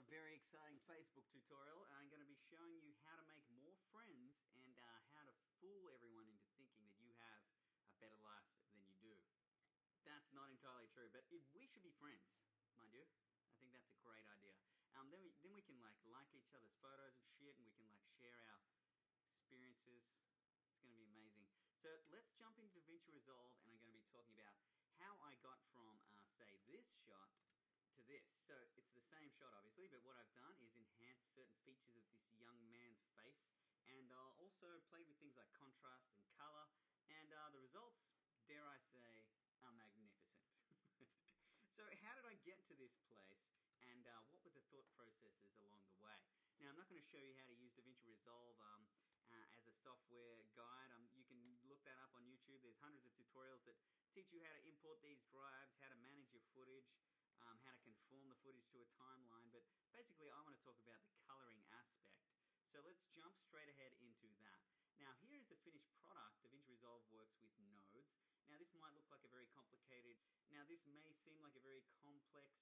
very exciting Facebook tutorial. I'm going to be showing you how to make more friends and how to fool everyone into thinking that you have a better life than you do. That's not entirely true, but we should be friends, mind you. I think that's a great idea. Then we can like each other's photos and shit, and we can like share our experiences. It's going to be amazing. So let's jump into DaVinci Resolve, and I'm going to be talking about how I got from, say, this shot to this. So it's the same shot, obviously, but what I've done is enhance certain features of this young man's face, and also played with things like contrast and color, and the results, dare I say, are magnificent. So how did I get to this place, and what were the thought processes along the way? Now, I'm not going to show you how to use DaVinci Resolve as a software guide. You can look that up on YouTube. There's hundreds of tutorials that teach you how to import these drives, how to manage your footage, how to conform the footage to a timeline, but basically I want to talk about the coloring aspect. So let's jump straight ahead into that. Now here is the finished product. DaVinci Resolve works with nodes. Now this might look like a very complicated, this may seem like a very complex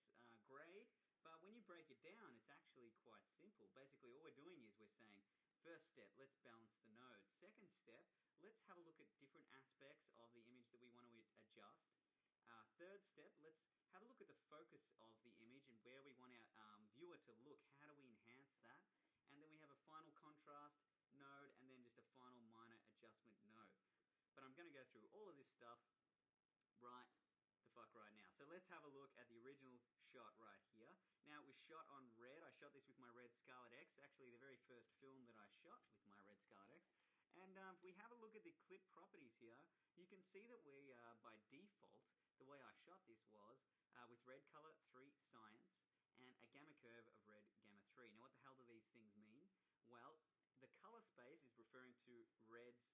grade, but when you break it down, it's actually quite simple. Basically all we're doing is we're saying, first step, let's balance the nodes. Second step, let's have a look at different aspects of the image that we want to adjust. Third step, let's have a look at the focus of the image and where we want our viewer to look. How do we enhance that? And then we have a final contrast node, and then just a final minor adjustment node. But I'm going to go through all of this stuff right now. So let's have a look at the original shot right here. Now it was shot on red. I shot this with my red Scarlet X, actually the very first film that I shot with my red Scarlet X. And if we have a look at the clip properties here, you can see that we, by default, the way I shot this was with red color 3 science and a gamma curve of red gamma 3. Now what the hell do these things mean? Well, the color space is referring to red's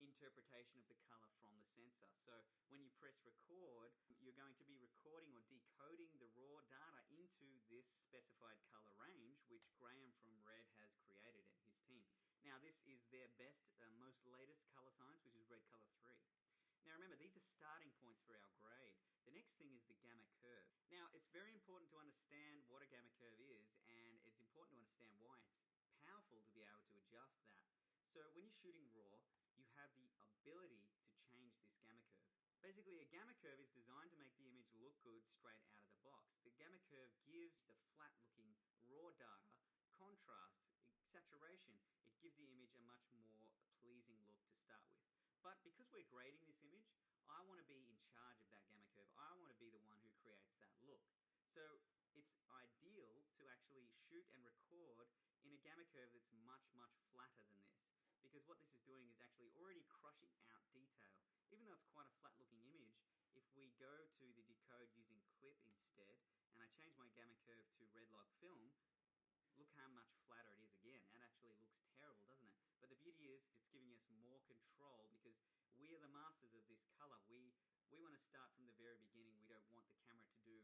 interpretation of the color from the sensor. So when you press record, you're going to be recording or decoding the raw data into this specified color range, which Graham from Red has created and his team. Now this is their best, most latest color science, which is red color 3. Now remember, these are starting points for our grade. The next thing is the gamma curve. Now it's very important to understand what a gamma curve is, and it's important to understand why it's powerful to be able to adjust that. So when you're shooting raw, you have the ability to change this gamma curve. Basically, a gamma curve is designed to make the image look good straight out of the box. The gamma curve gives the flat-looking raw data contrast, saturation. It gives the image a much more pleasing look to start with. But because we're grading this image, I want to be in charge of that gamma curve. I want to be the one who creates that look. So it's ideal to actually shoot and record in a gamma curve that's much, much flatter than this. Because what this is doing is actually already crushing out detail. Even though it's quite a flat looking image, if we go to the decode using clip instead, and I change my gamma curve to red log film, look how much flatter it is again. That actually looks terrible, doesn't it? But the beauty is it's giving us more control because we are the masters of this color. We want to start from the very beginning. We don't want the camera to do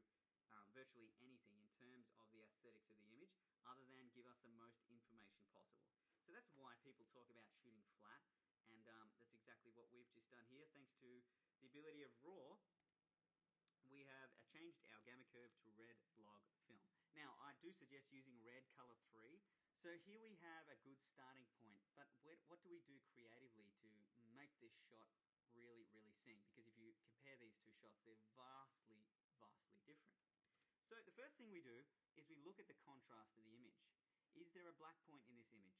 virtually anything in terms of the aesthetics of the image other than give us the most information possible. So that's why people talk about shooting flat, and that's exactly what we've just done here. Thanks to the ability of RAW, we have changed our gamma curve to red log film. Now, I do suggest using red color 3. So here we have a good starting point, but what do we do creatively to make this shot really, really sing? Because if you compare these two shots, they're vastly, vastly different. So the first thing we do is we look at the contrast of the image. Is there a black point in this image?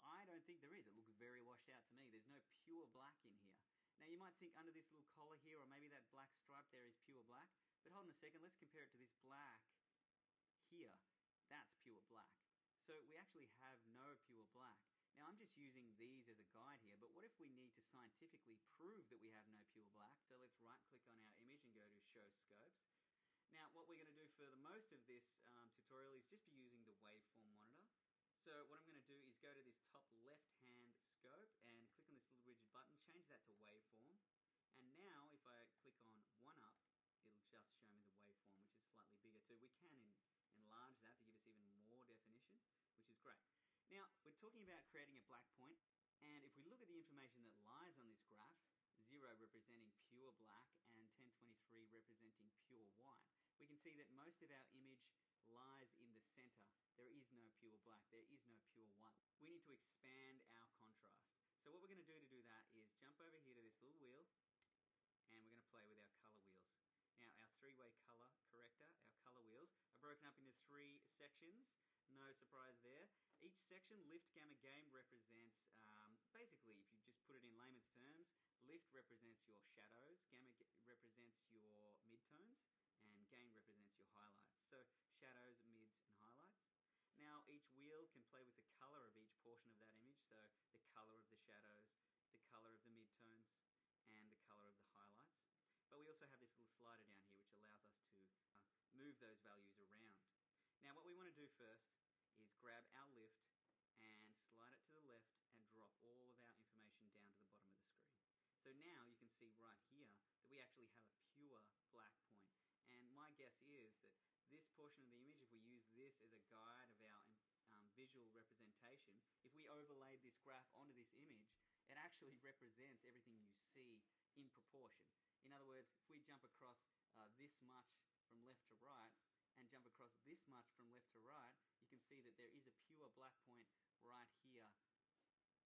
I don't think there is. It looks very washed out to me. There's no pure black in here. Now you might think under this little collar here, or maybe that black stripe there is pure black, but hold on a second, let's compare it to this black here. That's pure black. So we actually have no pure black. Now I'm just using these as a guide here, but what if we need to scientifically prove that we have no pure black? So let's right click on our image and go to show scopes. Now what we're going to do for the most of this tutorial is just be using the waveform monitor. So what I'm going to do is go to this top left hand scope and click on this little rigid button, change that to waveform, and now if I click on 1 up, it'll just show me the waveform, which is slightly bigger too. We can enlarge that to give us even more definition, which is great. Now we're talking about creating a black point, and if we look at the information that lies on this graph, 0 representing pure black and 1023 representing pure white, we can see that most of our image lies in the center. There is no pure black. There is no pure white. We need to expand our contrast. So what we're going to do that is jump over here to this little wheel, and we're going to play with our color wheels. Now, our three-way color corrector, our color wheels, are broken up into 3 sections. No surprise there. Each section, lift, gamma, gain, represents, basically, if you just put it in layman's terms, lift represents your shadows, gamma represents your midtones, and gain represents your highlights. So, shadows, mids, and highlights. Now, each wheel can play with the color of each portion of that image, so the color of the shadows, the color of the midtones, and the color of the highlights. But we also have this little slider down here which allows us to move those values around. Now, what we want to do first is grab our lift and slide it to the left and drop all of our information down to the bottom of the screen. So now you can see right here that we actually have a pure black point. And my guess is that this portion of the image, if we use this as a guide of our visual representation, if we overlaid this graph onto this image, it actually represents everything you see in proportion. In other words, if we jump across this much from left to right and jump across this much from left to right, you can see that there is a pure black point right here.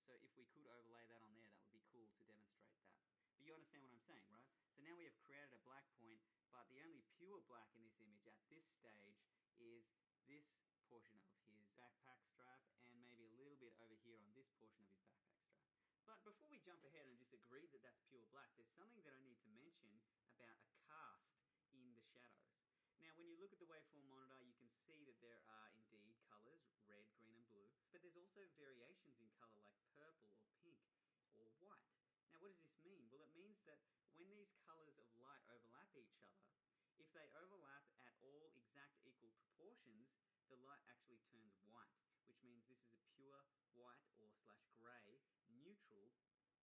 So if we could overlay that on there, that would be cool to demonstrate that. But you understand what I'm saying, right? So now we have created a black point, but the only pure black in this image at this stage is this portion of his backpack strap and maybe a little bit over here on this portion of his backpack strap. But before we jump ahead and just agree that that's pure black, there's something that I need to mention about a cast in the shadows. Now, when you look at the waveform monitor, you can see that there are indeed colors, red, green, and blue, but there's also variations in color like purple or pink or white. Now, what does this mean? Well, it means that when these colors of light overlap each other, if they overlap at all exact equal proportions, the light actually turns white, which means this is a pure white or / grey neutral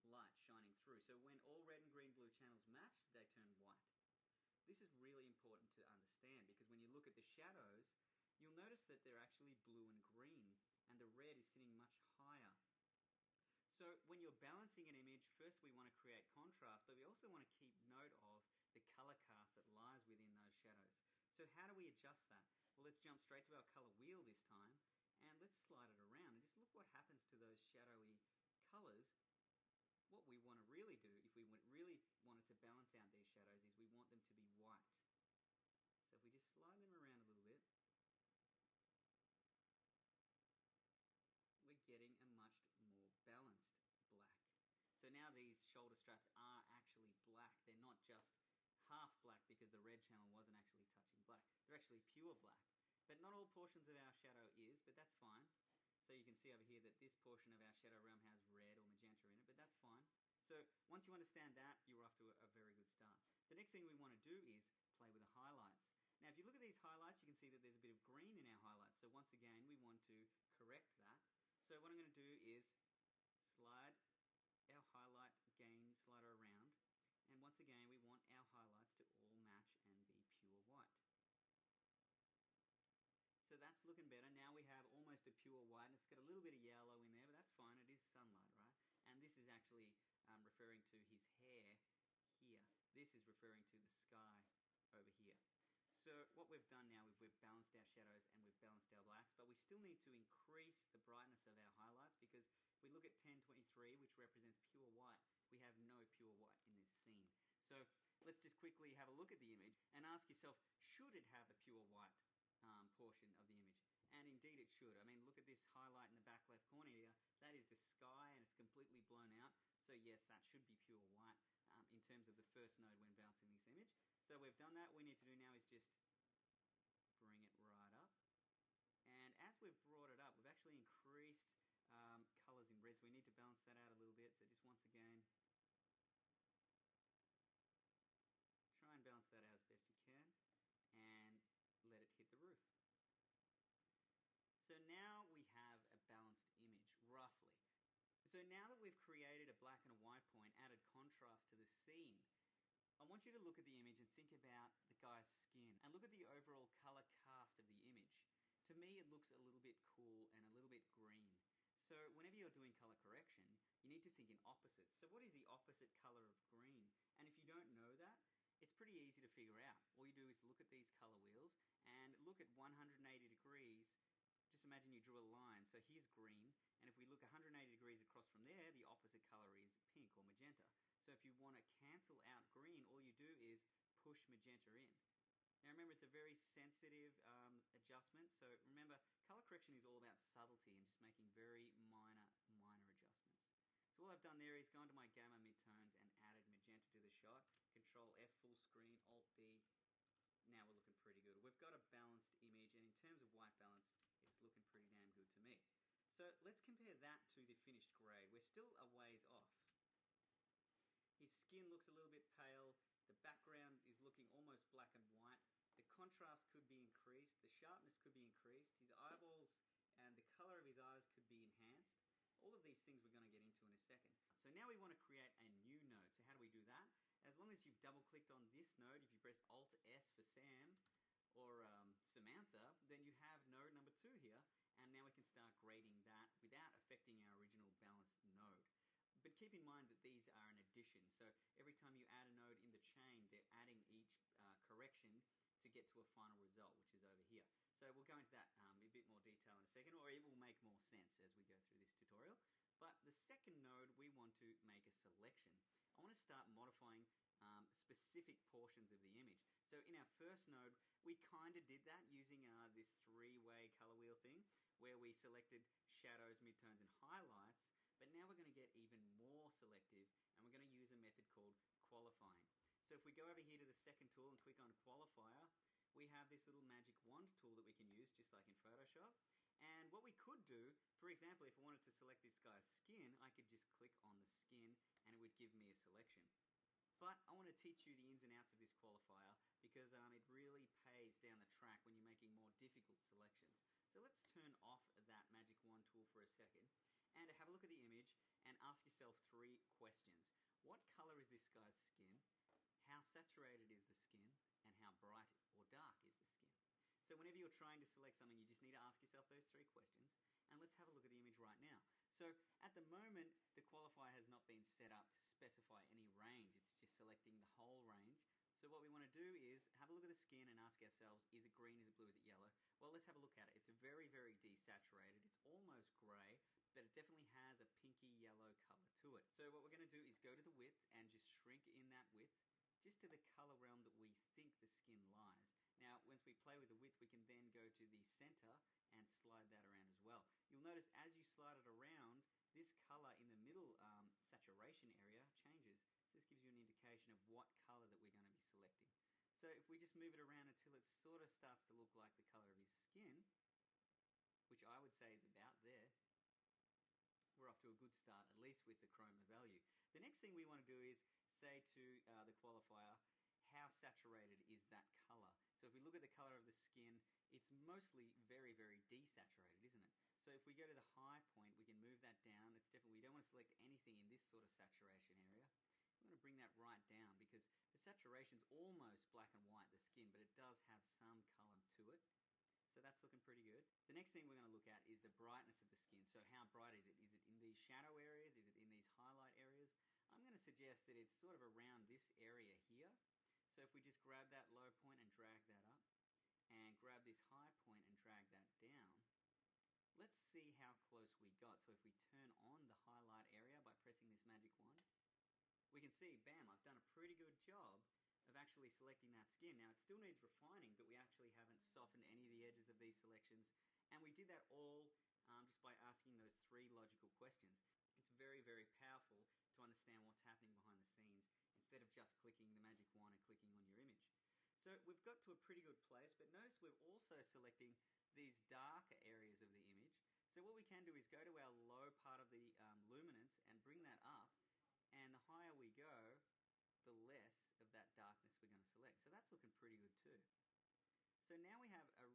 light shining through. So when all red and green blue channels match, they turn white. This is really important to understand because when you look at the shadows, you'll notice that they're actually blue and green, and the red is sitting much higher. So when you're balancing an image, first we want to create contrast, but we also want to keep note of the color cast that lies within those shadows. So how do we adjust that? Well, let's jump straight to our color wheel this time, and let's slide it around and just look what happens to those shadowy colors. What we want to really do, if we really wanted to balance out these shadows, is we want them to be white. So if we just slide them around a little bit, we're getting a much more balanced black. So now these shoulder straps are actually black. They're not just half black because the red channel wasn't actually touching black. They're actually pure black. But not all portions of our shadow is, but that's fine. So you can see over here that this portion of our shadow realm has red or magenta in it, but that's fine. So once you understand that, you're off to a very good start. The next thing we want to do is play with the highlights. Now, if you look at these highlights, you can see that there's a bit of green in our highlights. So once again, we want to correct that. So what I'm going to do is slide our highlight gain slider around. And once again, we want our highlights to all match and be pure white. So that's looking better. Now we have almost a pure white. It's got a little bit of yellow in there, but that's fine. It is sunlight, right? And this is actually referring to his hair here. This is referring to the sky over here. So what we've done now is we've balanced our shadows and we've balanced our blacks, but we still need to increase the brightness of our highlights because if we look at 1023, which represents pure white, we have no pure white in this scene. So let's just quickly have a look at the image and ask yourself, should it have a pure white portion of the image? And indeed it should. I mean, look at this highlight in the back left corner here. That is the sky and it's completely blown out. So yes, that should be pure white in terms of the first node when bouncing this image. So we've done that. What we need to do now is just bring it right up. And as we've brought it up, we've actually increased colors in red. So we need to balance that out a little bit. So just once again, try and balance that out as best you can and let it hit the roof. So now we have a balanced image, roughly. So now that we've created a black and a white point, added contrast to the scene, I want you to look at the image and think about the guy's skin and look at the overall color cast of the image. To me, it looks a little bit cool and a little bit green. So whenever you're doing color correction, you need to think in opposites. So what is the opposite color of green? And if you don't know that, it's pretty easy to figure out. All you do is look at these color wheels and look at 180 degrees, just imagine you drew a line. So here's green, and if we look 180 degrees across from there, the opposite color is pink or magenta. So if you want to cancel out green, all you do is push magenta in. Now remember, it's a very sensitive adjustment. So remember, color correction is all about subtlety and just making very minor adjustments. So all I've done there is gone to my gamma midtones and added magenta to the shot. Control F full screen, Alt D. Now we're looking pretty good. We've got a balanced image, and in terms of white balance, it's looking pretty damn good to me. So let's compare that to the finished grade. We're still a ways off. His skin looks a little bit pale. The background is looking almost black and white. The contrast could be increased. The sharpness could be increased. His eyeballs and the color of his eyes could be enhanced. All of these things we're going to get into in a second. So now we want to create a new node. So how do we do that? As long as you've double-clicked on this node, if you press Alt-S for Sam or Samantha, then you have node number 2 here. And now we can start grading that without affecting our original balanced node. But keep in mind that these are an addition. So every time you add a node in the chain, they're adding each correction to get to a final result, which is over here. So we'll go into that in a bit more detail in a second, or it will make more sense as we go through this tutorial. But the second node, we want to make a selection. I want to start modifying specific portions of the image. So in our first node, we kind of did that using this 3-way color wheel thing, where we selected shadows, midtones, and highlights. But now we're going to get even more selective, and we're going to use a method called qualifying. So if we go over here to the second tool and click on qualifier, we have this little magic wand tool that we can use, just like in Photoshop. And what we could do, for example, if I wanted to select this guy's skin, I could just click on the skin and it would give me a selection. But I want to teach you the ins and outs of this qualifier because it really pays down the track when you're making more difficult selections. So let's turn off that magic wand tool for a second and have a look at the image and ask yourself 3 questions. What color is this guy's skin? How saturated is the skin? And how bright or dark is the skin? So whenever you're trying to select something, you just need to ask yourself those 3 questions. And let's have a look at the image right now. So at the moment, the qualifier has not been set up to specify any range. It's just selecting the whole range. So what we want to do is have a look at the skin and ask ourselves, is it green, is it blue, is it yellow? Well, let's have a look at it. It's very, very desaturated. It's almost grey, but it definitely has a pinky yellow color to it. So what we're going to do is go to the width and just shrink in that width just to the color realm that we think the skin lies. Now, once we play with the width, we can then go to the center and slide that around as well. You'll notice as you slide it around, this color in the middle saturation area changes. So this gives you an indication of what color that we're going to be selecting. So if we just move it around until it sort of starts to look like the color of his skin, which I would say is about there, we're off to a good start, at least with the chroma value. The next thing we want to do is say to the qualifier, how saturated is that color? So if we look at the color of the skin, it's mostly very, very desaturated, isn't it? So if we go to the high point, we can move that down. It's definitely, we don't want to select anything in this sort of saturation area. We want to bring that right down because the saturation's almost black and white, the skin, but it does have some color to it. So that's looking pretty good. The next thing we're going to look at is the brightness of the skin. So how bright is it? Is it in these shadow areas? Is it in these highlight areas? I'm going to suggest that it's sort of around this area here. So if we just grab that low point and drag that up, and grab this high point and drag that down, let's see how close we got. So if we turn on the highlight area by pressing this magic wand, we can see, bam, I've done a pretty good job of actually selecting that skin. Now, it still needs refining, but we actually haven't softened any of the edges of these selections. And we did that all just by asking those 3 logical questions. It's very, very powerful to understand what's happening behind the scenes instead of just clicking the magic wand and clicking on your image. So we've got to a pretty good place, but notice we're also selecting these darker areas of the image. So what we can do is go to our low part of the luminance and bring that up, and the higher we go, the less of that darkness we're going to select. So that's looking pretty good too. So now we have a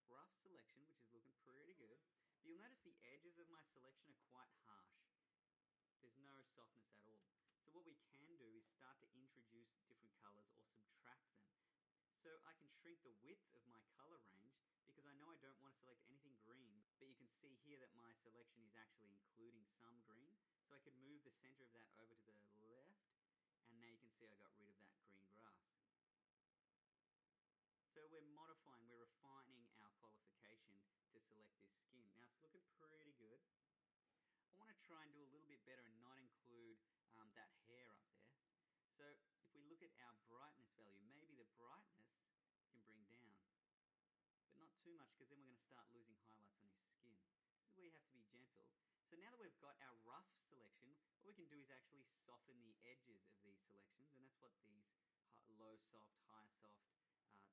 rough selection, which is looking pretty good. But you'll notice the edges of my selection are quite harsh. There's no softness at all. So what we can do is start to introduce different colors or subtract them. So I can shrink the width of my color range because I know I don't want to select anything green, but you can see here that my selection is actually including some green. So I could move the center of that over to the left, and now you can see I got rid of that green grass. this skin. Now it's looking pretty good. I want to try and do a little bit better and not include that hair up there. So if we look at our brightness value, maybe the brightness can bring down, but not too much, because then we're going to start losing highlights on his skin. This is where you have to be gentle. So now that we've got our rough selection, what we can do is actually soften the edges of these selections, and that's what these low soft, high soft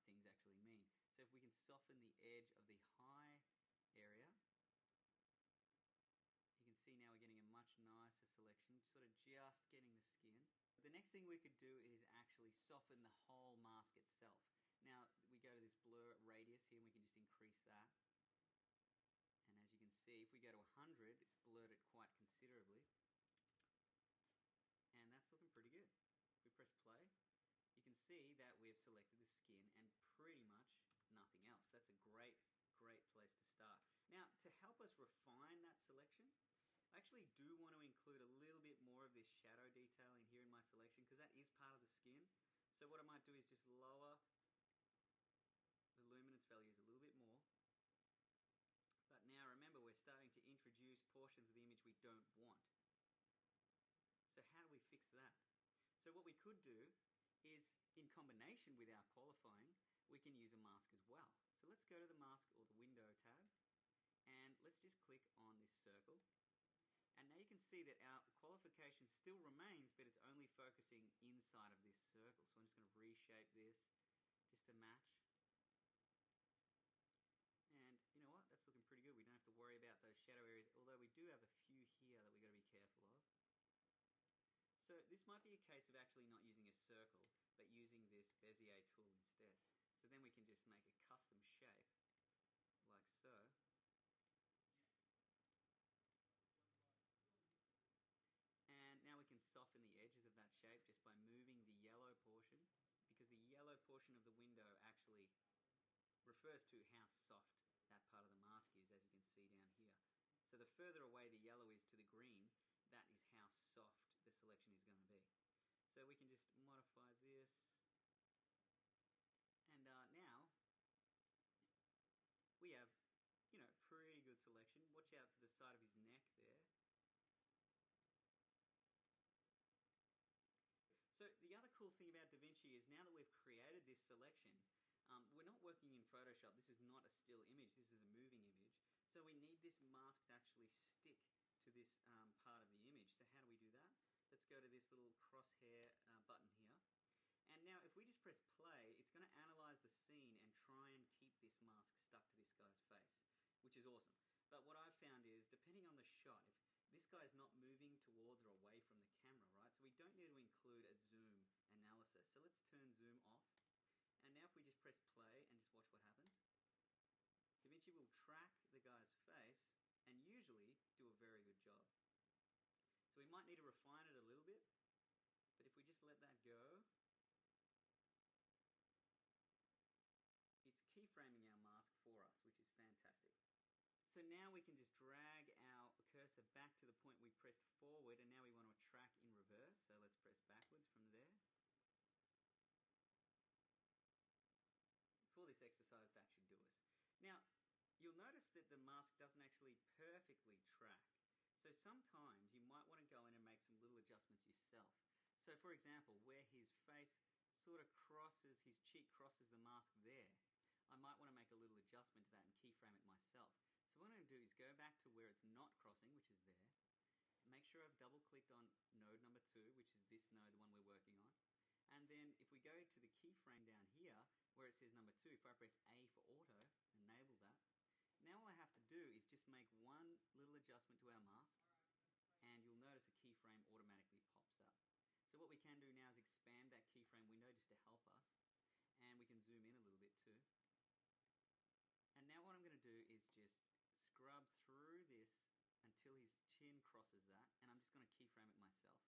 things actually mean. So if we can soften the edge of the high area, you can see now we're getting a much nicer selection, sort of just getting the skin. The next thing we could do is actually soften the whole mask itself. Now we go to this blur radius here, and we can just increase that. And as you can see, if we go to 100, it's blurred it quite considerably. And that's looking pretty good. If we press play, you can see that we've selected the skin and pretty much nothing else. That's a great place to start. Now, to help us refine that selection, I actually do want to include a little bit more of this shadow detail in here in my selection, because that is part of the skin. So what I might do is just lower the luminance values a little bit more. But now remember, we're starting to introduce portions of the image we don't want. So how do we fix that? So what we could do is, in combination with our qualifying, we can use a mask as well. So let's go to the mask or the window tab, and let's just click on this circle. And now you can see that our qualification still remains, but it's only focusing inside of this circle. So I'm just going to reshape this just to match. And you know what? That's looking pretty good. We don't have to worry about those shadow areas, although we do have a few here that we've got to be careful of. So this might be a case of actually not using a circle, but using this Bezier tool instead. So then we can just make a custom shape, like so. And now we can soften the edges of that shape just by moving the yellow portion, because the yellow portion of the window actually refers to how soft that part of the mask is, as you can see down here. So the further away the yellow is to the green, that is how soft the selection is going to be. So we can just modify this. And now we have, pretty good selection. Watch out for the side of his neck there. So the other cool thing about DaVinci is, now that we've created this selection, we're not working in Photoshop. This is not a still image. This is a moving image. So we need this mask to actually stick to this part of the image. So how do we do that? Let's go to this little crosshair button here. And now if we just press play, it's going to analyze the scene and try and keep this mask stuck to this guy's face, which is awesome. But what I've found is, depending on the shot, if this guy's not moving towards or away from the camera, right? So we don't need to include a zoom analysis. So let's turn zoom off. And now if we just press play and just watch what happens, DaVinci will track the guy's face and usually do a very good job. So we might need to refine it a little bit, but if we just let that go, it's keyframing our mask for us, which is fantastic. So now we can just drag our cursor back to the point we pressed forward, and now we want to track in reverse. So let's press backwards from there. For this exercise, that should do us. Now, you'll notice that the mask doesn't actually perfectly track. So sometimes you might want to go in and make some little adjustments yourself. So for example, where his face sort of crosses, his cheek crosses the mask there, I might want to make a little adjustment to that and keyframe it myself. So what I'm going to do is go back to where it's not crossing, which is there. Make sure I've double clicked on node number 2, which is this node, the one we're working on. And then if we go to the keyframe down here, where it says number 2, if I press A for auto, enable that. Now all I have to do is just make one little adjustment to our mask, and you'll notice a keyframe automatically pops up. So what we can do now is expand that keyframe window just to help us, and we can zoom in a little bit too. And now what I'm going to do is just scrub through this until his chin crosses that, and I'm just going to keyframe it myself.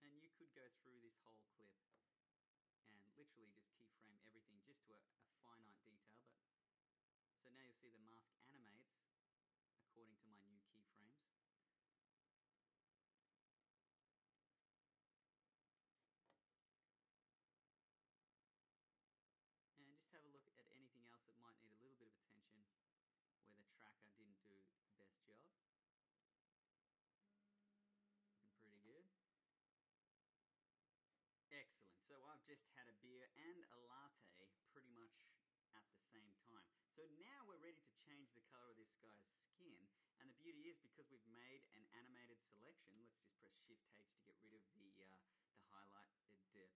And you could go through this whole clip and literally just keyframe everything just to a finite detail. But so now you'll see the mask animates according to my new keyframes. And just have a look at anything else that tracker didn't do the best job. It's looking pretty good. Excellent. So I've just had a beer and a latte pretty much at the same time. So now we're ready to change the color of this guy's skin. And the beauty is, because we've made an animated selection, let's just press Shift H to get rid of the highlighted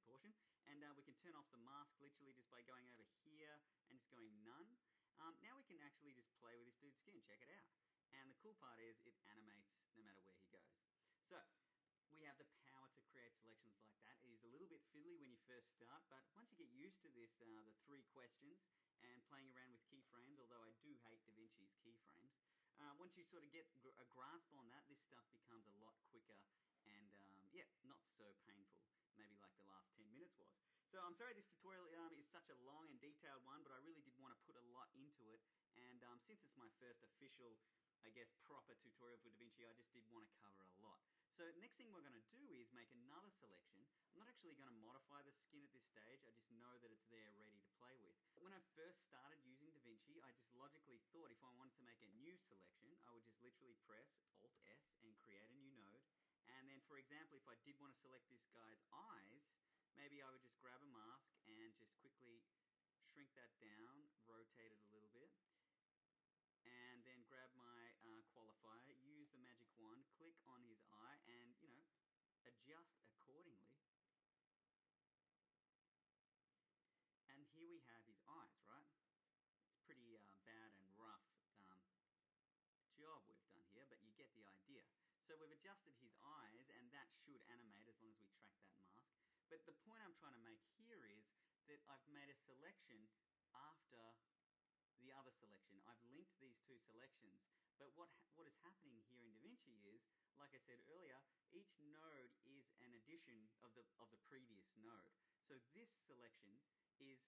portion. And we can turn off the mask literally just by going over here and just going none. Now we can actually just play with this dude's skin. Check it out. And the cool part is it animates no matter where he goes. So we have the power to create selections like that. It is a little bit fiddly when you first start, but once you get used to this, the 3 questions and playing around with keyframes, although I do hate DaVinci's keyframes, once you sort of get a grasp on that, this stuff becomes a lot quicker and, yeah, not so painful, maybe like the last 10 minutes was. So I'm sorry this tutorial is such a long and detailed one, but I really did want to put a lot into it, and since it's my first official, I guess, proper tutorial for DaVinci, I just did want to cover a lot. So next thing we're going to do is make another selection. I'm not actually going to modify the skin at this stage, I just know that it's there ready to play with. When I first started using DaVinci, I just logically thought if I wanted to make a new selection, I would just literally press Alt-S and create a new node. And then, for example, if I did want to select this guy's eyes, maybe I would just grab a mask and just quickly shrink that down, rotate it a little bit, and then grab my qualifier, use the magic wand, click on his eye, and, you know, adjust accordingly. And here we have his eyes, right? It's pretty bad and rough job we've done here, but you get the idea. So we've adjusted his eyes, and that should animate as long as we track that mask. But the point I'm trying to make here is that I've made a selection after the other selection. I've linked these 2 selections, but what is happening here in DaVinci is, like I said earlier, each node is an addition of the previous node. So this selection is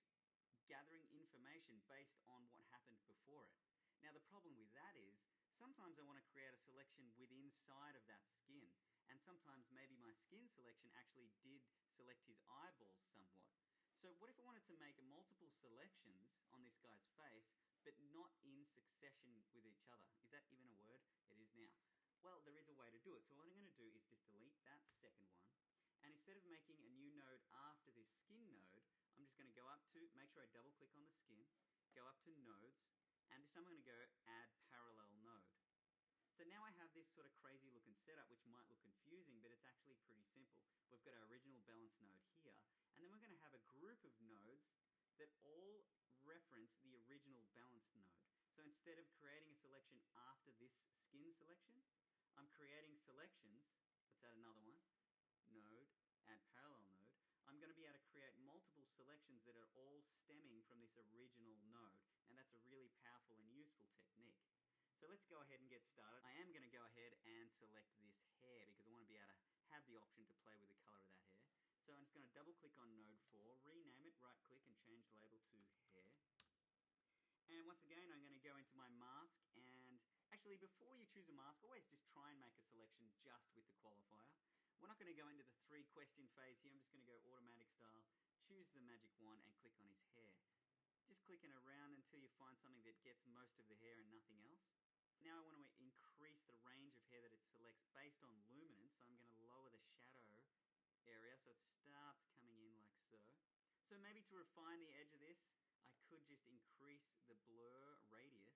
gathering information based on what happened before it. Now the problem with that is, sometimes I want to create a selection within inside of that skin, and sometimes maybe my skin selection actually did select his eyeballs somewhat. So what if I wanted to make multiple selections on this guy's face, but not in succession with each other? Is that even a word? It is now. Well, there is a way to do it. So what I'm going to do is just delete that second one. And instead of making a new node after this skin node, I'm just going to go up to, make sure I double click on the skin, go up to nodes, and this time I'm going to go add parallel node. So now I have this sort of crazy looking setup which might look confusing, but it's actually pretty simple. We've got our original balance node here, and then we're going to have a group of nodes that all reference the original balanced node. So instead of creating a selection after this skin selection, I'm creating selections. Let's add another one. Node, add parallel node. I'm going to be able to create multiple selections that are all stemming from this original node. And that's a really powerful and useful technique. So let's go ahead and get started. I am going to go ahead and select this hair because I want to be able to have the option to play with the color of that hair. So I'm just going to double click on node 4, rename it, right click and change the label to hair. And once again, I'm going to go into my mask, and actually before you choose a mask, always just try and make a selection just with the qualifier. We're not going to go into the 3 question phase here. I'm just going to go automatic style, choose the magic wand and click on his hair. Just clicking around until you find something that gets most of the hair and nothing else. Now I want to increase the range of hair that it selects based on luminance, so I'm going to lower the shadow area so it starts coming in like so. So maybe to refine the edge of this, I could just increase the blur radius.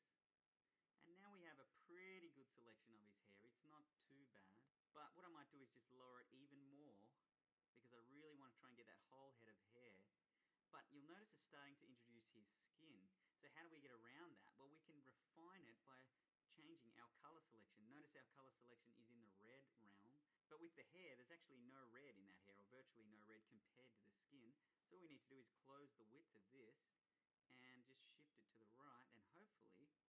And now we have a pretty good selection of his hair. It's not too bad. But what I might do is just lower it even more because I really want to try and get that whole head of hair. But you'll notice it's starting to introduce his skin. So how do we get around that? Well, we can refine it by changing our color selection. Notice our color selection is in the red realm, but with the hair there's actually no red in that hair, or virtually no red compared to the skin. So all we need to do is close the width of this and just shift it to the right, and hopefully we're starting to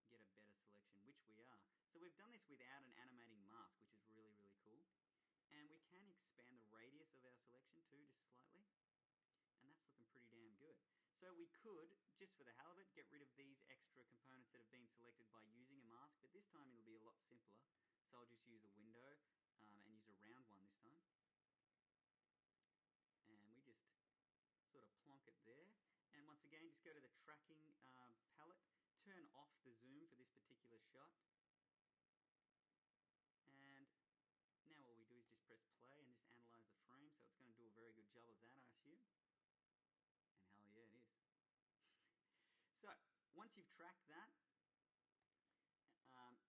get a better selection, which we are. So we've done this without an animating mask, which is really, really cool. And we can expand the radius of our selection too, just slightly. And that's looking pretty damn good. So we could, just for the hell of it, get rid of these extra components that have been selected by using a mask, but this time it'll be a lot simpler. So I'll just use a window and use a round one this time. And we just sort of plonk it there. And once again, just go to the tracking palette, turn off the zoom for this particular shot, and now all we do is just press play and just analyze the frame, so it's going to do a very good job of that, I assume. And hell yeah, it is. So, once you've tracked that,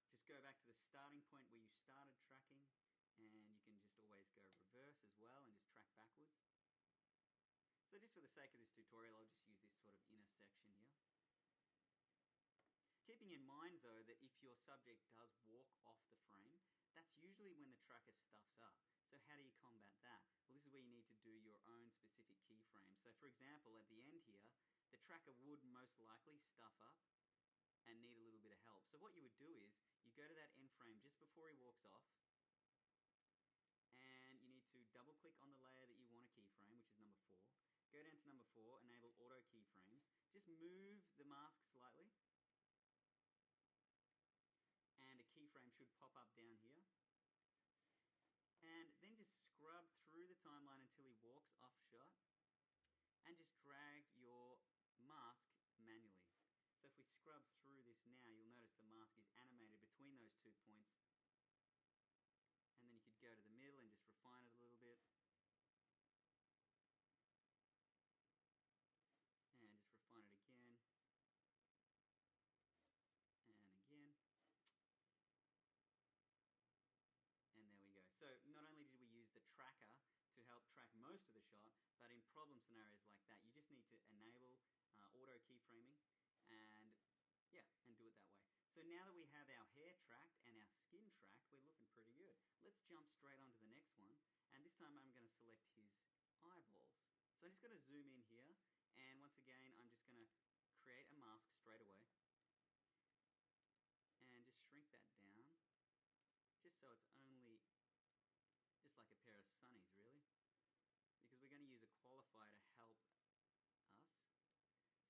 just go back to the starting point where you started tracking, and you can just always go reverse as well and just track backwards. So just for the sake of this tutorial, I'll just use this sort of inner section here. Keeping in mind though that if your subject does walk off the frame, that's usually when the tracker stuffs up. So how do you combat that? Well, this is where you need to do your own specific keyframes. So for example, at the end here, the tracker would most likely stuff up and need a little bit of help. So what you would do is, you go to that end frame just before he walks off, and you need to double click on the layer that you want to keyframe, which is number 4. Go down to number 4, enable auto keyframes. Just move the mask slightly, and a keyframe should pop up down here. And then just scrub through the timeline until he walks off shot, and just drag your mask manually. So if we scrub through this now, you'll notice the mask is animated between those 2 points. And then you could go to the middle and just refine it a little bit. And just refine it again. And again. And there we go. So not only did we use the tracker to help track most of the shot, but in problem scenarios like that, you just need to enable auto keyframing and do it that way. So now that we have our hair tracked and our skin tracked, we're looking pretty good. Let's jump straight on to the next one, and this time I'm going to select his eyeballs. So I'm just going to zoom in here, and once again I'm just going to create a mask straight away and just shrink that down just so it's only just like a pair of sunnies, really, because we're going to use a qualifier to help us.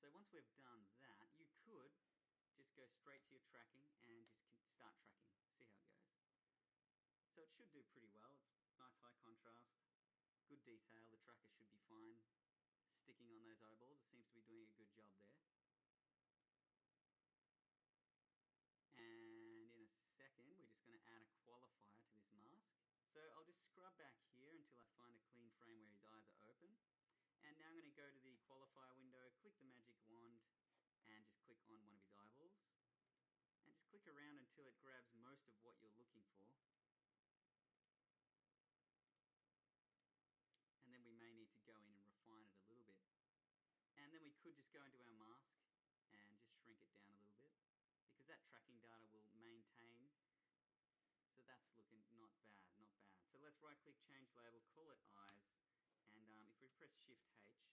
So once we've done that, you could just go straight to your tracking and just start tracking. See how it goes. So it should do pretty well. It's nice high contrast, good detail. The tracker should be fine sticking on those eyeballs. It seems to be doing a good job there. And in a second, we're just going to add a qualifier to this mask. So I'll just scrub back here until I find a clean frame where his eyes are open. And now I'm going to go to the qualifier window, click the magic wand, and just click on one of his eyeballs. And just click around until it grabs most of what you're looking for. And then we may need to go in and refine it a little bit. And then we could just go into our mask and just shrink it down a little bit, because that tracking data will maintain. So that's looking not bad, not bad. So let's right click, change label, call it eyes. And if we press Shift H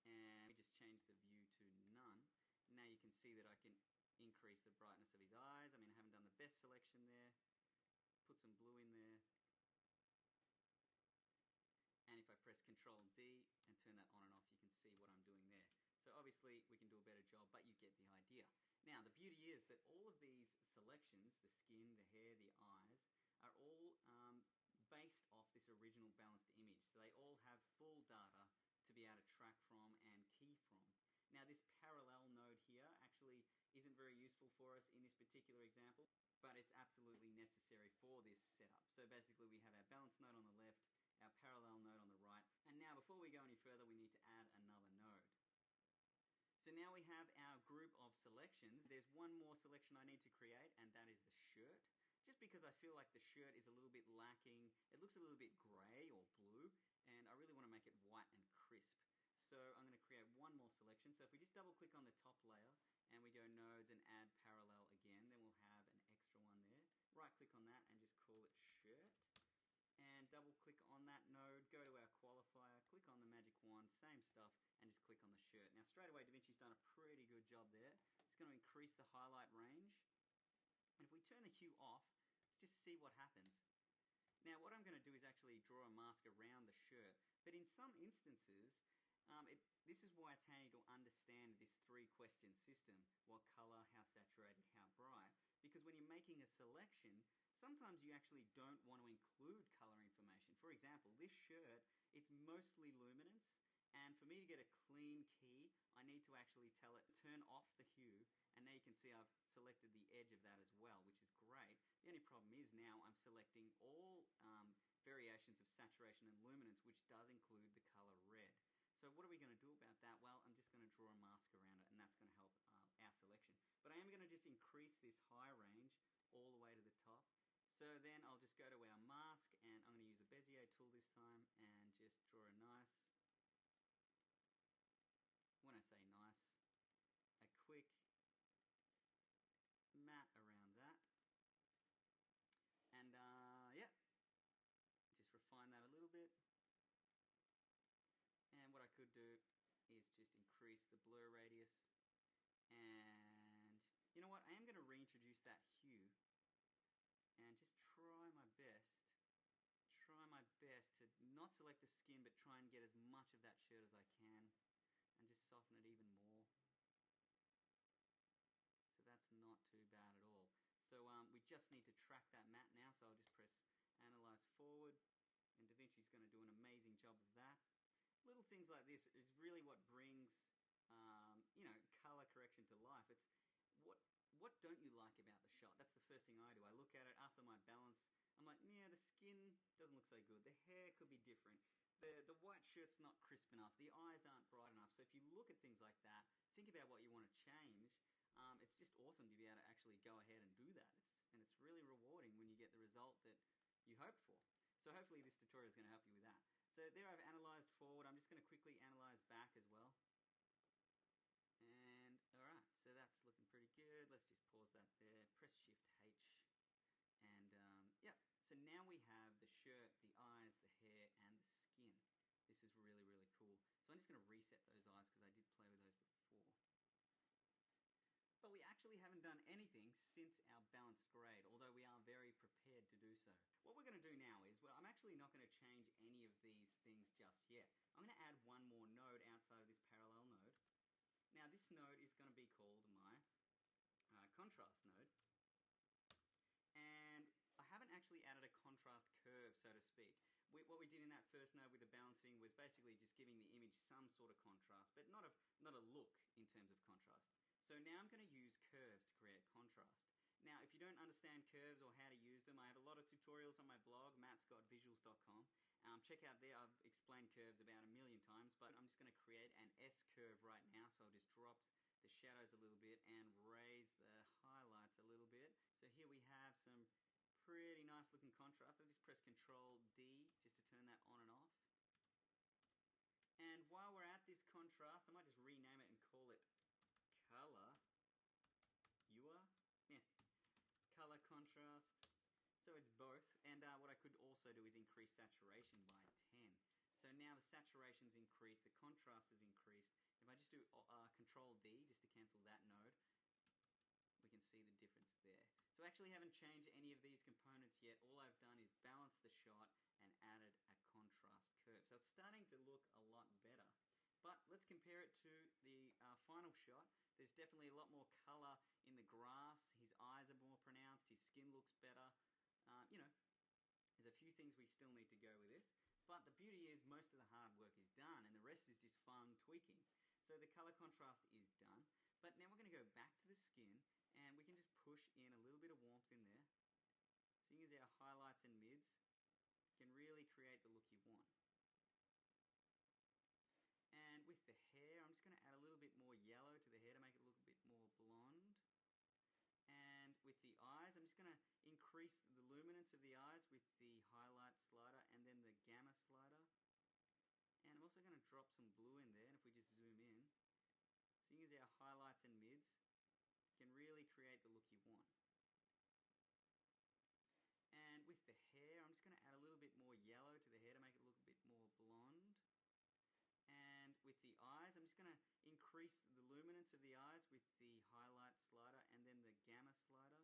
and we just change the view to none, now you can see that I can increase the brightness of his eyes. I mean, I haven't done the best selection there. Put some blue in there. And if I press Control D and turn that on and off, you can see what I'm doing there. So obviously we can do a better job, but you get the idea. Now the beauty is that all of these selections, the skin, the hair, the eyes, are all based off this original balanced image. So they all have full data to be able to track from and key from. Now this parallel node here actually isn't very useful for us in this particular example, but it's absolutely necessary for this setup. So basically we have our balance node on the left, our parallel node on the right, and now before we go any further we need to add another node. So now we have our group of selections. There's one more selection I need to create, and that is the shirt. Just because I feel like the shirt is a little bit lacking. It looks a little bit grey or blue, and I really want to make it white and crisp. So I'm going to create one more selection. So if we just double click on the top layer and we go nodes and add parallel again, then we'll have an extra one there. Right click on that and just call it shirt. And double click on that node, go to our qualifier, click on the magic wand, same stuff, and just click on the shirt. Now straight away DaVinci's done a pretty good job there. It's going to increase the highlight range. And if we turn the hue off, let's just see what happens. Now what I'm going to do is actually draw a mask around the shirt. But in some instances, this is why it's handy to understand this 3-question system. What color, how saturated, how bright. Because when you're making a selection, sometimes you actually don't want to include color information. For example, this shirt, it's mostly luminance. And for me to get a clean key, I need to actually tell it turn off the hue, and now you can see I've selected the edge of that as well, which is great. The only problem is now I'm selecting all variations of saturation and luminance, which does include the color red. So what are we going to do about that? Well, I'm just going to draw a mask around it, and that's going to help our selection. But I am going to just increase this high range all the way to the top. So then I'll just go to our mask, and I'm going to use the Bezier tool this time and just draw a nice, when I say nice, a quick mat around that. And yeah, just refine that a little bit. And what I could do is just increase the blur radius. And you know what, I am going to reintroduce that hue and just try my best to not select the skin, but try and get as much of that shirt as I can and just soften it even more. So that's not too bad at all. So we just need to track that matte now, so I'll just press Analyze Forward, and DaVinci's going to do an amazing job of that. Little things like this is really what brings you know, color correction to life. It's what don't you like about the shot? That's the first thing I do. I look at it after my balance. I'm like, yeah, the skin doesn't look so good. The hair could be different. The white shirt's not crisp enough. The eyes aren't bright enough. So if you look at things like that, think about what you want to change. It's just awesome to be able to actually go ahead and do that. It's really rewarding when you get the result that you hoped for. So hopefully this tutorial is going to help you with that. So there I've analyzed forward. I'm just going to quickly analyze back as well. And alright, so that's looking pretty good. Let's just pause that there. Press Shift H. And yeah, so now we have the shirt, the eyes, the hair, and the skin. This is really, really cool. So I'm just going to reset those eyes because I did play with those before. But we actually haven't done anything since our balanced grade, although we are very prepared to do so. What we're going to do now is, well, I'm actually not going to change any of these things just yet. I'm going to add one more node outside of this parallel node. Now this node is going to be called my contrast node. And I haven't actually added a contrast curve, so to speak. What we did in that first node with the balancing was basically just giving the image some sort of contrast, but not a look in terms of contrast. So now I'm going to use curves to create contrast. Now, if you don't understand curves or how to use them, I have a lot of tutorials on my blog, mattscottvisuals.com. Check out there, I've explained curves about 1 million times, but I'm just going to create an S-curve right now, so I'll just drop the shadows a little bit and raise the highlights a little bit. So here we have some pretty nice looking contrast. I'll just press Control D just to turn that on and off. And while we're at this contrast, I might just rename it and call it Color Color Contrast. So it's both. And what I could also do is increase saturation by 10. So now the saturation's increased, the contrast is increased. If I just do Control D just to cancel that node, we can see the difference there. So I actually haven't changed any of these components yet. All I've done is balance the shot and added a contrast curve. So it's starting to look a lot better. But let's compare it to the final shot. There's definitely a lot more color in the grass. His eyes are more pronounced. His skin looks better. You know, there's a few things we still need to go with this. But the beauty is most of the hard work is done and the rest is just fun tweaking. So the color contrast is done. But now we're going to go back to the skin and we can just push in a little bit of warmth in there. Seeing as our highlights and mids can really create the look you want. And with the hair, I'm just going to add a little bit more yellow to the hair to make it look a bit more blonde. And with the eyes, I'm just going to increase the luminance of the eyes with the highlight slider and then the gamma slider. And I'm also going to drop some blue in there, and if we just zoom in, seeing as our highlights and mids can really create the look you want. And with the hair, I'm just going to add a little bit more yellow to the hair to make it look a bit more blonde. And with the eyes, I'm just going to increase the luminance of the eyes with the highlight slider and then the gamma slider.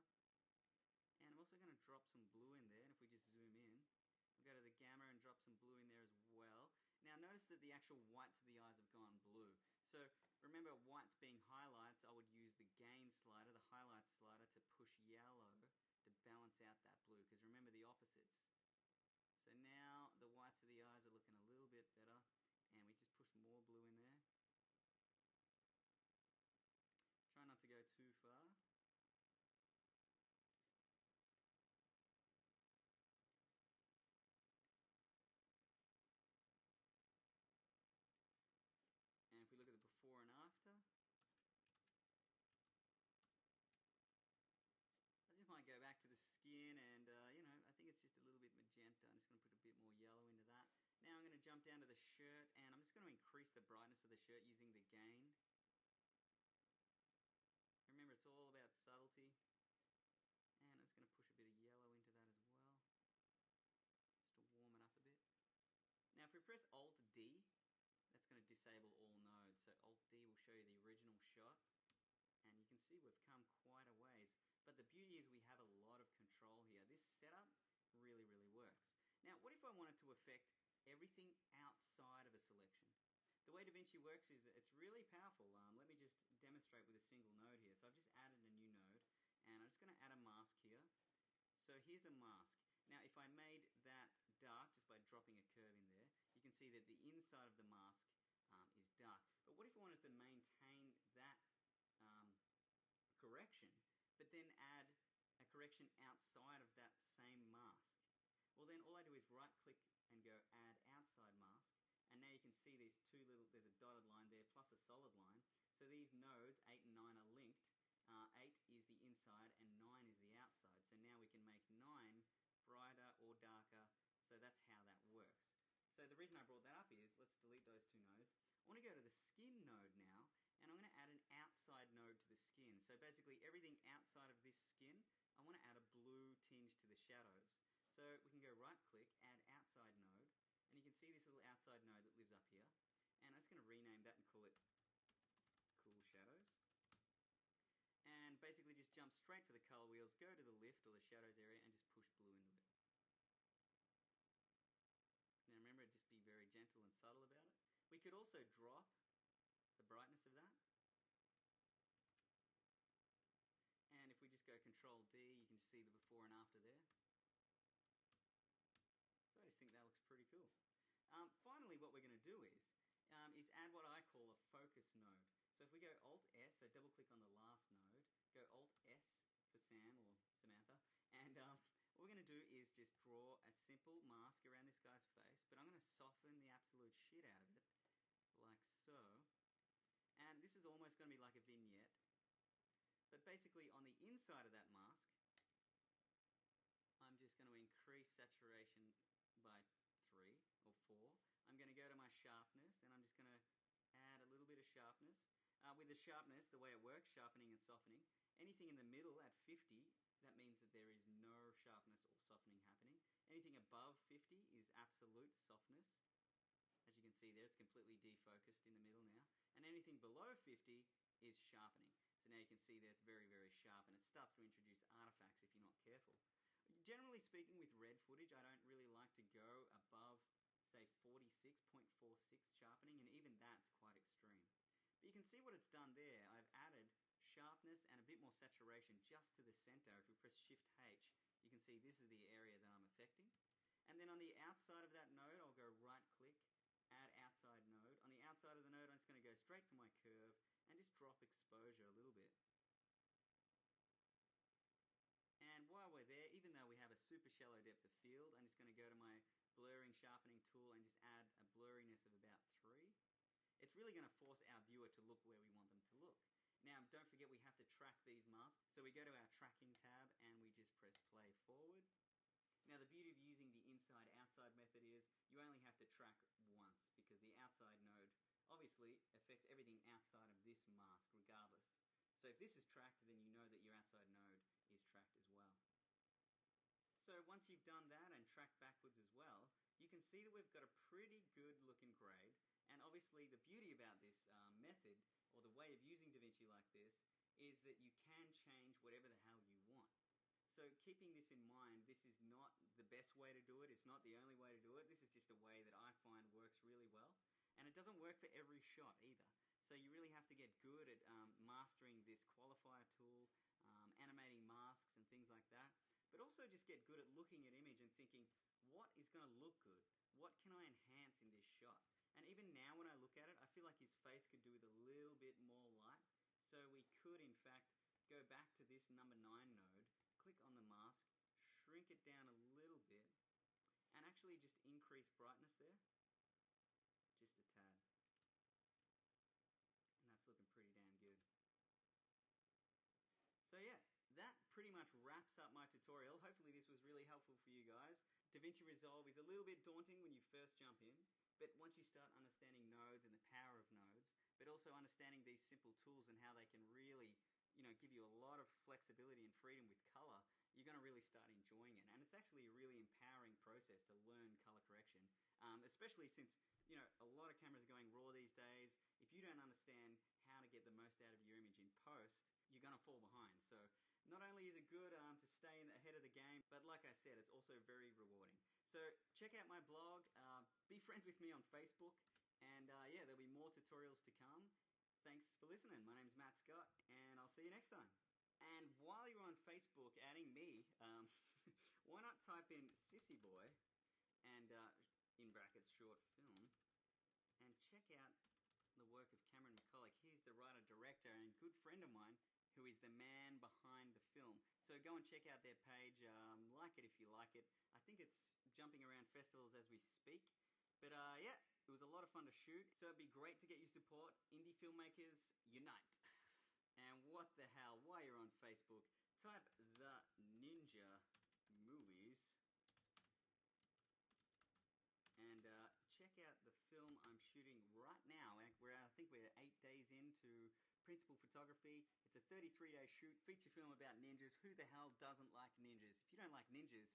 And I'm also going to drop some blue in there, and if we just zoom in, we'll go to the gamma and drop some blue in there as well. Now notice that the actual whites of the eyes have gone blue. So remember, whites being highlights, I would use the gain slider, the highlight slider, to push yellow to balance out that blue, because remember the opposites. So now the whites of the eyes are looking a little bit better. And we just push more blue in there. shirt, and I'm just going to increase the brightness of the shirt using the gain. Remember, it's all about subtlety. And I'm just going to push a bit of yellow into that as well, just to warm it up a bit. Now if we press Alt-D, that's going to disable all nodes. So Alt-D will show you the original shot, and you can see we've come quite a ways. But the beauty is we have a lot of control here. This setup really, really works. Now what if I wanted to affect everything outside of a selection? The way DaVinci works is it's really powerful. Let me just demonstrate with a single node here. So I've just added a new node, and I'm just going to add a mask here. So here's a mask. Now if I made that dark just by dropping a curve in there, you can see that the inside of the mask is dark. But what if I wanted to maintain that correction, but then add a correction outside of that same mask? Well, then all I do is right click and go add outside mask. And now you can see these there's a dotted line there plus a solid line. So these nodes, 8 and 9, are linked. 8 is the inside and 9 is the outside. So now we can make 9 brighter or darker. So that's how that works. So the reason I brought that up is, let's delete those two nodes. I want to go to the skin node now, and I'm going to add an outside node to the skin. So basically everything outside of this skin, I want to add a blue tinge to the shadows. So we can go right click, add outside node. And you can see this little outside node that lives up here. And I'm just going to rename that and call it Cool Shadows. And basically just jump straight for the color wheels, go to the lift or the shadows area and just push blue into it. Now remember, just be very gentle and subtle about it. We could also drop the brightness of that. And if we just go Control D, you can see the before and after there. So I just think that looks pretty cool. Finally, what we're going to do is add what I call a focus node. So if we go Alt-S, so double click on the last node, go Alt-S for Sam or Samantha, and what we're going to do is just draw a simple mask around this guy's face, but I'm going to soften the absolute shit out of it, like so. And this is almost going to be like a vignette. But basically on the inside of that mask, I'm just going to increase saturation by 3 or 4. I'm going to go to my sharpness, and I'm just going to add a little bit of sharpness. With the sharpness, the way it works, sharpening and softening, anything in the middle at 50, that means that there is no sharpness or softening happening. Anything above 50 is absolute softness. As you can see there, it's completely defocused in the middle now. And anything below 50 is sharpening. So now you can see that it's very, very sharp, and it starts to introduce artifacts if you're not careful. Generally speaking, with red footage, I don't really like to go above, say, 46.46 sharpening, and even that's quite extreme. But you can see what it's done there. I've added sharpness and a bit more saturation just to the center. If we press Shift-H, you can see this is the area that I'm affecting. And then on the outside of that node, I'll go right-click, add outside node. On the outside of the node, I'm just going to go straight for my curve and just drop exposure a little bit. And while we're there, even though we have a super shallow depth of field, I'm just going to go to my blurring sharpening tool and just add a blurriness of about 3. It's really going to force our viewer to look where we want them to look. Now, don't forget we have to track these masks. So we go to our tracking tab and we just press play forward. Now, the beauty of using the inside-outside method is you only have to track once, because the outside node obviously affects everything outside of this mask regardless. So if this is tracked, then you know that your outside node is tracked as well. So once you've done that and tracked backwards as well, you can see that we've got a pretty good looking grade. And obviously the beauty about this method, or the way of using DaVinci like this, is that you can change whatever the hell you want. So keeping this in mind, this is not the best way to do it. It's not the only way to do it. This is just a way that I find works really well. And it doesn't work for every shot either. So you really have to get good at mastering this qualifier tool, animating masks and things like that. But also just get good at looking at image and thinking, what is going to look good? What can I enhance in this shot? And even now when I look at it, I feel like his face could do with a little bit more light. So we could, in fact, go back to this number 9 node, click on the mask, shrink it down a little bit, and actually just increase brightness there. Just a tad. And that's looking pretty damn good. So yeah, that pretty much wraps up my tutorial. Hopefully this was really helpful for you guys. DaVinci Resolve is a little bit daunting when you first jump in. But once you start understanding nodes and the power of nodes, but also understanding these simple tools and how they can really, give you a lot of flexibility and freedom with color, you're going to really start enjoying it. And it's actually a really empowering process to learn color correction, especially since, a lot of cameras are going RAW these days. If you don't understand how to get the most out of your image in post, you're going to fall behind. So not only is it good to stay ahead of the game, but like I said, it's also very rewarding. So check out my blog, be friends with me on Facebook, and yeah, there'll be more tutorials to come. Thanks for listening. My name's Matt Scott, and I'll see you next time. And while you're on Facebook adding me, why not type in Sissy Boy and in brackets short film, and check out the work of Cameron McCulloch. He's the writer-director and good friend of mine who is the man behind the film. So go and check out their page, like it if you like it. I think it's jumping around festivals as we speak. But yeah, it was a lot of fun to shoot. So it'd be great to get your support. Indie filmmakers, unite. And what the hell, while you're on Facebook, type The Ninja Movies and check out the film I'm shooting right now. I think we're 8 days into principal photography. It's a 33-day shoot, feature film about ninjas. Who the hell doesn't like ninjas? If you don't like ninjas,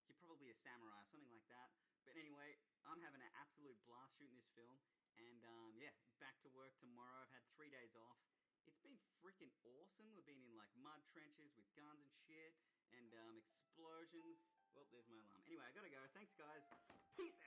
you're probably a samurai or something like that. But anyway, I'm having an absolute blast shooting this film. And yeah, back to work tomorrow. I've had 3 days off. It's been freaking awesome. We've been in like mud trenches with guns and shit and explosions. Well, there's my alarm. Anyway, I gotta go. Thanks, guys. Peace